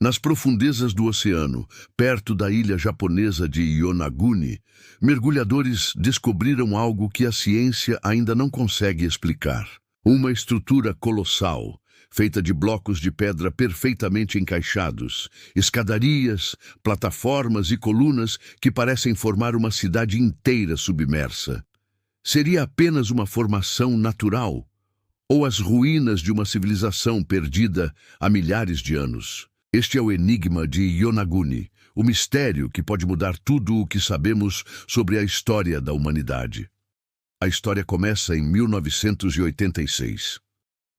Nas profundezas do oceano, perto da ilha japonesa de Yonaguni, mergulhadores descobriram algo que a ciência ainda não consegue explicar. Uma estrutura colossal, feita de blocos de pedra perfeitamente encaixados, escadarias, plataformas e colunas que parecem formar uma cidade inteira submersa. Seria apenas uma formação natural, ou as ruínas de uma civilização perdida há milhares de anos? Este é o enigma de Yonaguni, o mistério que pode mudar tudo o que sabemos sobre a história da humanidade. A história começa em 1986.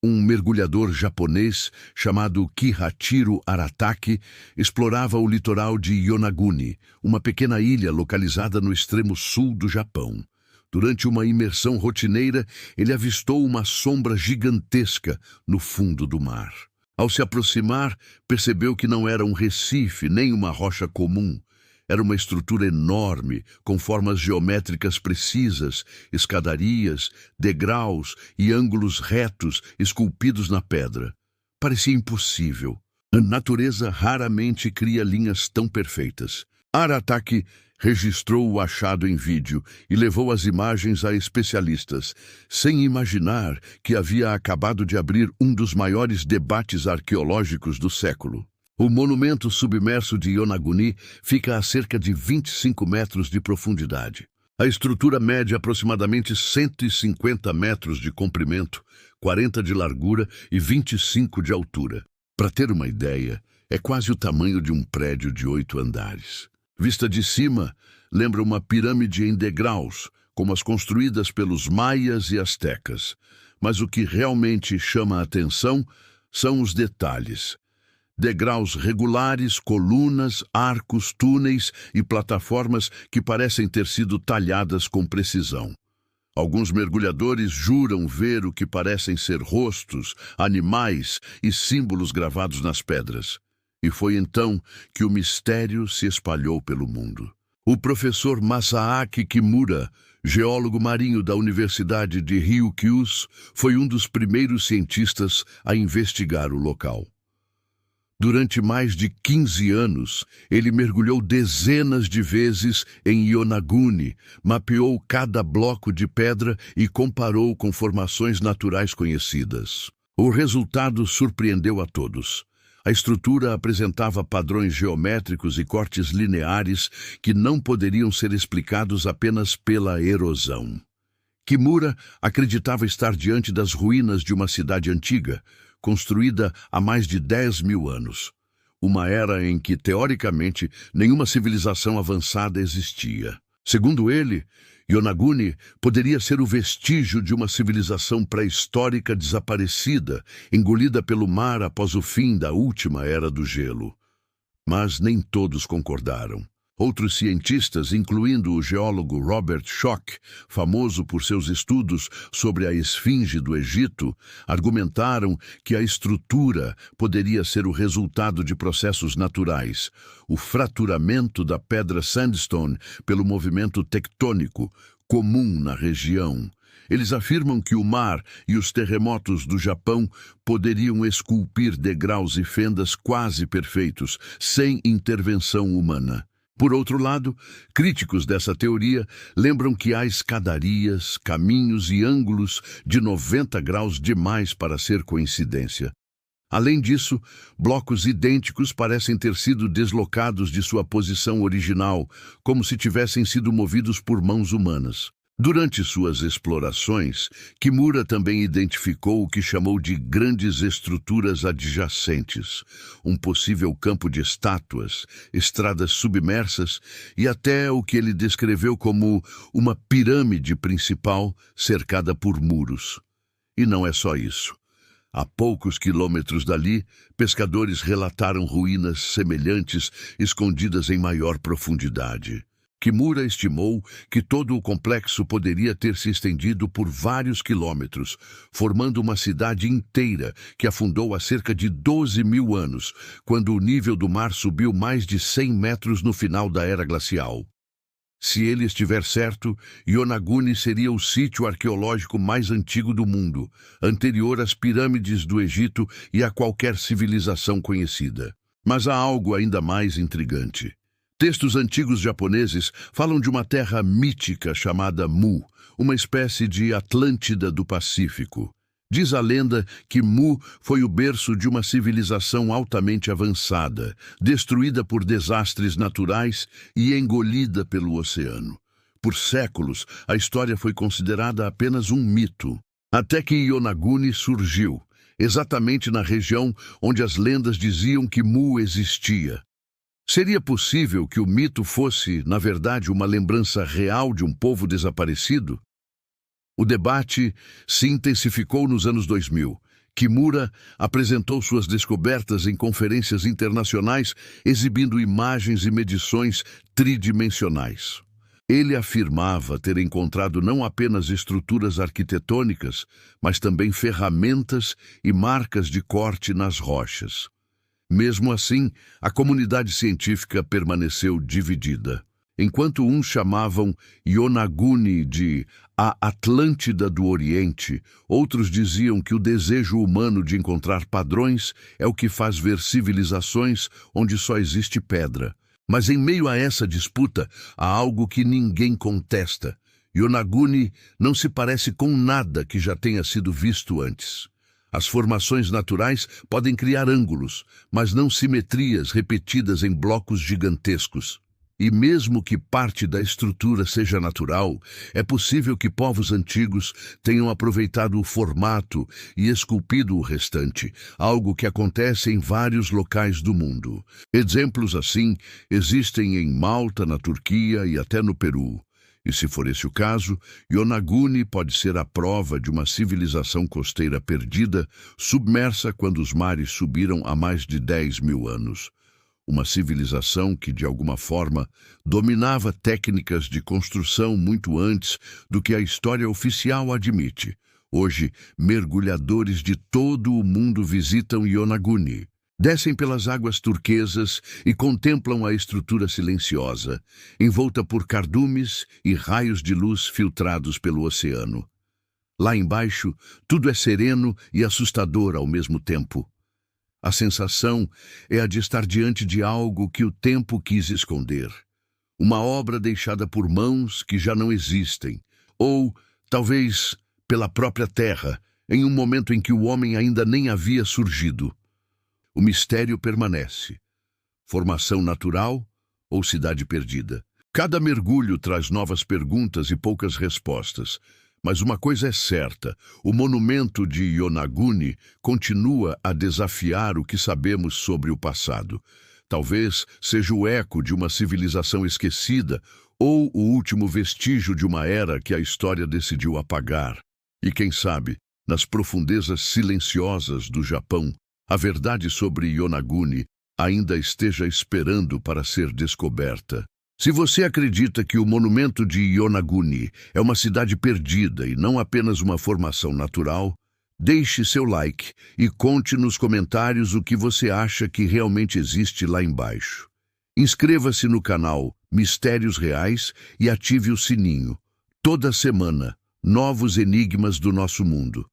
Um mergulhador japonês chamado Kihachiro Arataki explorava o litoral de Yonaguni, uma pequena ilha localizada no extremo sul do Japão. Durante uma imersão rotineira, ele avistou uma sombra gigantesca no fundo do mar. Ao se aproximar, percebeu que não era um recife nem uma rocha comum. Era uma estrutura enorme, com formas geométricas precisas, escadarias, degraus e ângulos retos esculpidos na pedra. Parecia impossível. A natureza raramente cria linhas tão perfeitas. Arataki registrou o achado em vídeo e levou as imagens a especialistas, sem imaginar que havia acabado de abrir um dos maiores debates arqueológicos do século. O monumento submerso de Yonaguni fica a cerca de 25 metros de profundidade. A estrutura mede aproximadamente 150 metros de comprimento, 40 de largura e 25 de altura. Para ter uma ideia, é quase o tamanho de um prédio de 8 andares. Vista de cima, lembra uma pirâmide em degraus, como as construídas pelos maias e astecas. Mas o que realmente chama a atenção são os detalhes. Degraus regulares, colunas, arcos, túneis e plataformas que parecem ter sido talhadas com precisão. Alguns mergulhadores juram ver o que parecem ser rostos, animais e símbolos gravados nas pedras. E foi então que o mistério se espalhou pelo mundo. O professor Masaaki Kimura, geólogo marinho da Universidade de Ryukyu, foi um dos primeiros cientistas a investigar o local. Durante mais de 15 anos, ele mergulhou dezenas de vezes em Yonaguni, mapeou cada bloco de pedra e comparou com formações naturais conhecidas. O resultado surpreendeu a todos. A estrutura apresentava padrões geométricos e cortes lineares que não poderiam ser explicados apenas pela erosão. Kimura acreditava estar diante das ruínas de uma cidade antiga, construída há mais de 10 mil anos. Uma era em que, teoricamente, nenhuma civilização avançada existia. Segundo ele, Yonaguni poderia ser o vestígio de uma civilização pré-histórica desaparecida, engolida pelo mar após o fim da última era do gelo. Mas nem todos concordaram. Outros cientistas, incluindo o geólogo Robert Schoch, famoso por seus estudos sobre a esfinge do Egito, argumentaram que a estrutura poderia ser o resultado de processos naturais, o fraturamento da pedra sandstone pelo movimento tectônico comum na região. Eles afirmam que o mar e os terremotos do Japão poderiam esculpir degraus e fendas quase perfeitos, sem intervenção humana. Por outro lado, críticos dessa teoria lembram que há escadarias, caminhos e ângulos de 90 graus demais para ser coincidência. Além disso, blocos idênticos parecem ter sido deslocados de sua posição original, como se tivessem sido movidos por mãos humanas. Durante suas explorações, Kimura também identificou o que chamou de grandes estruturas adjacentes, um possível campo de estátuas, estradas submersas e até o que ele descreveu como uma pirâmide principal cercada por muros. E não é só isso. A poucos quilômetros dali, pescadores relataram ruínas semelhantes escondidas em maior profundidade. Kimura estimou que todo o complexo poderia ter se estendido por vários quilômetros, formando uma cidade inteira que afundou há cerca de 12 mil anos, quando o nível do mar subiu mais de 100 metros no final da era glacial. Se ele estiver certo, Yonaguni seria o sítio arqueológico mais antigo do mundo, anterior às pirâmides do Egito e a qualquer civilização conhecida. Mas há algo ainda mais intrigante. Textos antigos japoneses falam de uma terra mítica chamada Mu, uma espécie de Atlântida do Pacífico. Diz a lenda que Mu foi o berço de uma civilização altamente avançada, destruída por desastres naturais e engolida pelo oceano. Por séculos, a história foi considerada apenas um mito, até que Yonaguni surgiu, exatamente na região onde as lendas diziam que Mu existia. Seria possível que o mito fosse, na verdade, uma lembrança real de um povo desaparecido? O debate se intensificou nos anos 2000. Kimura apresentou suas descobertas em conferências internacionais, exibindo imagens e medições tridimensionais. Ele afirmava ter encontrado não apenas estruturas arquitetônicas, mas também ferramentas e marcas de corte nas rochas. Mesmo assim, a comunidade científica permaneceu dividida. Enquanto uns chamavam Yonaguni de a Atlântida do Oriente, outros diziam que o desejo humano de encontrar padrões é o que faz ver civilizações onde só existe pedra. Mas em meio a essa disputa, há algo que ninguém contesta. Yonaguni não se parece com nada que já tenha sido visto antes. As formações naturais podem criar ângulos, mas não simetrias repetidas em blocos gigantescos. E mesmo que parte da estrutura seja natural, é possível que povos antigos tenham aproveitado o formato e esculpido o restante, algo que acontece em vários locais do mundo. Exemplos assim existem em Malta, na Turquia e até no Peru. E se for esse o caso, Yonaguni pode ser a prova de uma civilização costeira perdida, submersa quando os mares subiram há mais de 10 mil anos. Uma civilização que, de alguma forma, dominava técnicas de construção muito antes do que a história oficial admite. Hoje, mergulhadores de todo o mundo visitam Yonaguni. Descem pelas águas turquesas e contemplam a estrutura silenciosa, envolta por cardumes e raios de luz filtrados pelo oceano. Lá embaixo, tudo é sereno e assustador ao mesmo tempo. A sensação é a de estar diante de algo que o tempo quis esconder. Uma obra deixada por mãos que já não existem, ou, talvez, pela própria terra, em um momento em que o homem ainda nem havia surgido. O mistério permanece. Formação natural ou cidade perdida? Cada mergulho traz novas perguntas e poucas respostas. Mas uma coisa é certa, o monumento de Yonaguni continua a desafiar o que sabemos sobre o passado. Talvez seja o eco de uma civilização esquecida ou o último vestígio de uma era que a história decidiu apagar. E quem sabe, nas profundezas silenciosas do Japão, a verdade sobre Yonaguni ainda esteja esperando para ser descoberta. Se você acredita que o monumento de Yonaguni é uma cidade perdida e não apenas uma formação natural, deixe seu like e conte nos comentários o que você acha que realmente existe lá embaixo. Inscreva-se no canal Mistérios Reais e ative o sininho. Toda semana, novos enigmas do nosso mundo.